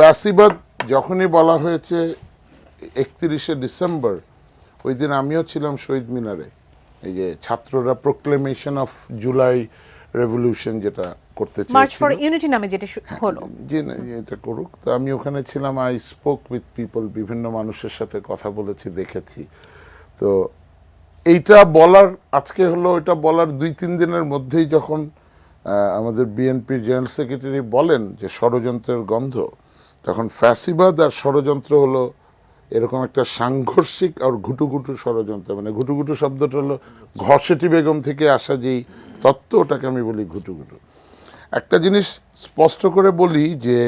ফ্যাসিবাদ যখনই বলা হয়েছে 31শে ডিসেম্বর, ওই দিন আমিও ছিলাম শহীদ মিনারে। এই যে ছাত্ররা প্রোক্লেমেশন অফ জুলাই রেভলিউশন যেটা করতে মার্চ ফর চেয়েছিল, ইউনিটি নামে যেটা হলো, জি না, এটা করুক। তো আমি ওখানে ছিলাম, আই স্পোক উইথ পিপল, বিভিন্ন মানুষের সাথে কথা বলেছি, দেখেছি। তো এইটা বলার আজকে হলো, এটা বলার 2-3 দিনের মধ্যেই যখন আমাদের বিএনপির জেনারেল সেক্রেটারি বলেন যে ষড়যন্ত্রের গন্ধ, তখন ফ্যাসিবাদ আর ষড়যন্ত্র হলো এরকম একটা সাংঘর্ষিক আর ঘুটুঘুটু ষড়যন্ত্র। মানে ঘুটুঘুটু শব্দটা হলো ঘসেটি বেগম থেকে আসা যেই তত্ত্ব, ওটাকে আমি বলি ঘুটুঘুটু। একটা জিনিস স্পষ্ট করে বলি যে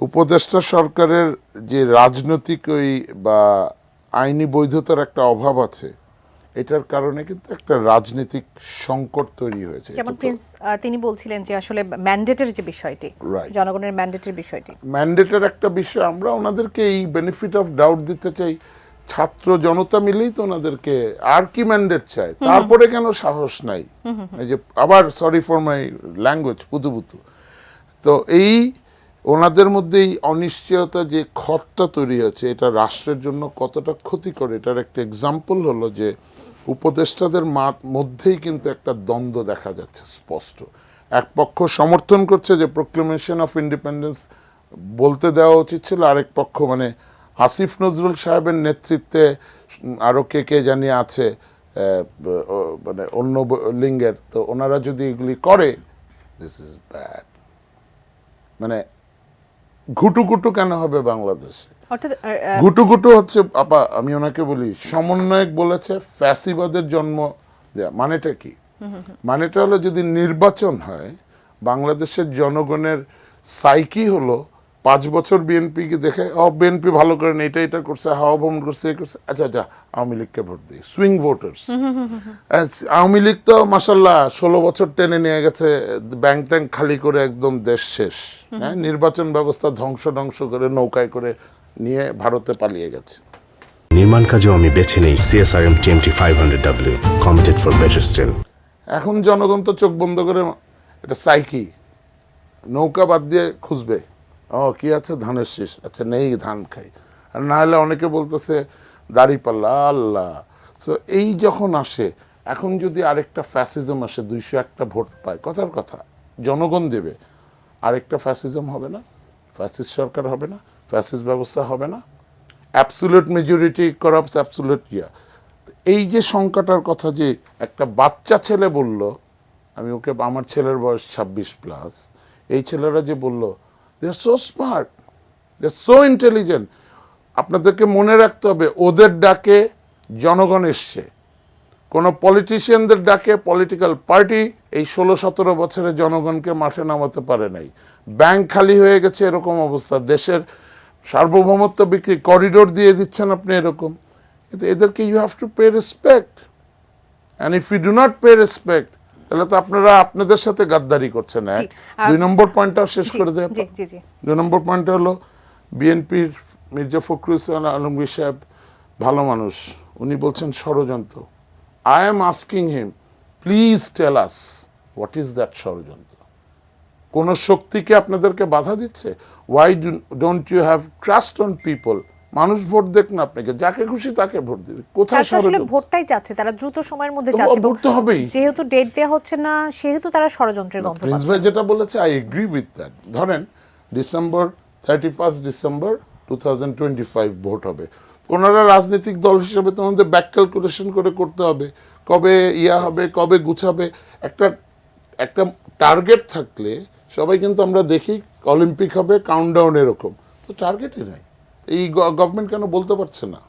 উপদেষ্টা সরকারের যে রাজনৈতিক ওই বা আইনি বৈধতার একটা অভাব আছে, এটার কারণে কিন্তু একটা রাজনৈতিক সংকট তৈরি হয়েছে। যেমন প্রিন্স তিনি বলছিলেন যে আসলে ম্যান্ডেটের যে বিষয়টি, Right. জনগণের ম্যান্ডেটের বিষয়টি, ম্যান্ডেটের একটা বিষয়, আমরা ওনাদেরকে এই বেনিফিট অফ ডাউট দিতে চাই। ছাত্র জনতা মিলেই তো ওনাদেরকে আর কি ম্যান্ডেট চায়, তারপরে কেন সাহস নাই? এই যে আবার সরি ফর মাই ল্যাঙ্গুয়েজ, পুতুপুতু। তো এই ওনাদের মধ্যে এই অনিশ্চয়তা যে ক্ষতটা তৈরি হয়েছে, এটা রাষ্ট্রের জন্য কতটা ক্ষতিকর, এটার একটা এক্সাম্পল হলো যে উপদেষ্টাদের মধ্যেই কিন্তু একটা দ্বন্দ্ব দেখা যাচ্ছে স্পষ্ট। এক পক্ষ সমর্থন করছে যে প্রোক্লেমেশন অফ ইন্ডিপেন্ডেন্স বলতে দেওয়া উচিত ছিল, আরেক পক্ষ মানে আসিফ নজরুল সাহেবের নেতৃত্বে আরও কে জানিয়ে আছে মানে অন্য লিঙ্গের, তো ওনারা যদি এগুলি করে, দিস ইজ ব্যাড। মানে ঘুটুঘুটু কেন হবে বাংলাদেশে? অর্থাৎ ঘুটুঘুটু হচ্ছে, আপা আমি ওনাকে বলি, সমন্বয়ক বলেছে ফ্যাসিবাদের জন্ম দেয়া। মানেটা কি? মানেটা হলো যদি নির্বাচন হয়, বাংলাদেশের জনগণের সাইকি হলো 5 বছর বিএনপিকে দেখে, বিএনপি ভালো করেন, এটা করছে, হাওয়া ভ্রমণ করছে, এই করছে, আচ্ছা আওয়ামী লীগকে ভোট দিই। Swing voters. আওয়ামী লীগ তো মাসাল্লাহ 16 বছর টেনে নিয়ে গেছে, ব্যাংক ট্যাঙ্ক খালি করে একদম দেশ শেষ। হ্যাঁ, নির্বাচন ব্যবস্থা ধ্বংস করে নৌকায় করে নিয়ে ভারতে পালিয়ে গেছে। নির্মাণ কাজেও আমি বেছে নেই CSRM TMT 500W, committed for better still। এখন জনগণ তো চোখ বন্ধ করে, এটা সাইকি, নৌকা বাদ দিয়ে খুঁজবে, কি আছে, ধানের শীষ, আচ্ছা নেই, ধান খাই। আর না হলে অনেকে বলতেছে দাড়িপাল্লা, আল্লাহ। সো এই যখন আসে, এখন যদি আরেকটা ফ্যাসিজম আসে, 201টা ভোট পায়, কথার কথা জনগণ দেবে, আরেকটা ফ্যাসিজম হবে না? ফ্যাসিস্ট সরকার হবে না? ফ্যাসিস্ট ব্যবস্থা হবে না? অ্যাবসুলেট মেজরিটি করাপ্টস অ্যাবসুলেট ইয়া। এই যে সংখ্যাটার কথা যে একটা বাচ্চা ছেলে বলল, আমি ওকে, আমার ছেলের বয়স 26+, এই ছেলেরা যে বলল, দে আর সো স্মার্ট, দে আর সো ইন্টেলিজেন্ট। আপনাদেরকে মনে রাখতে হবে, ওদের ডাকে জনগণ এসছে, কোনো পলিটিশিয়ানদের ডাকে পলিটিক্যাল পার্টি এই 16-17 বছরে জনগণকে মাঠে নামাতে পারে নাই। ব্যাংক খালি হয়ে গেছে, এরকম অবস্থা, দেশের সার্বভৌমত্ব বিক্রি, করিডোর দিয়ে দিচ্ছেন আপনি, এরকম। কিন্তু এদেরকে you have to pay respect, and if you do not pay respect, তাহলে তো আপনারা আপনাদের সাথে গাদ্দারি করছেন। 2 নম্বর পয়েন্টটা শেষ করে দেয়। 2 নম্বর পয়েন্টটা হলো, বিএনপির মির্জা ফখরুল ইসলাম আলমগীর সাহেব ভালো মানুষ, উনি বলছেন ষড়যন্ত্র। I am asking him, please tell us, what is that ষড়যন্ত্র? কোন শক্তিকে আপনাদেরকে বাধা দিচ্ছে? Why don't you have trust on people? মানুষ ভোট দেখ না আপনাকে, যাকে খুশি তাকে ভোট দিবে। কোথায় ষড়যন্ত্র? ভোটটাই যাচ্ছে, তারা দ্রুত সময়ের মধ্যে যাচ্ছে, ভোট তো হবেই, যেহেতু ডেট দেয়া হচ্ছে না, সেহেতু তারা ষড়যন্ত্রের গন্ধ প্রিন্স পাচ্ছে। ভাই যেটা বলেছে, আই এগ্রি উইথ দ্যাট। ধরেন 31 ডিসেম্বর 2025 ভোট হবে, ওনারা রাজনৈতিক দল হিসেবে তোমাদের ব্যাক ক্যালকুলেশন করে করতে হবে, কবে ইয়া হবে, কবে গুছাবে। একটা টার্গেট থাকলে সবাই, কিন্তু আমরা দেখি অলিম্পিক হবে, কাউন্টডাউন এরকম, তো টার্গেটই নাই। এই গভর্নমেন্ট কেন বলতে পারছে না?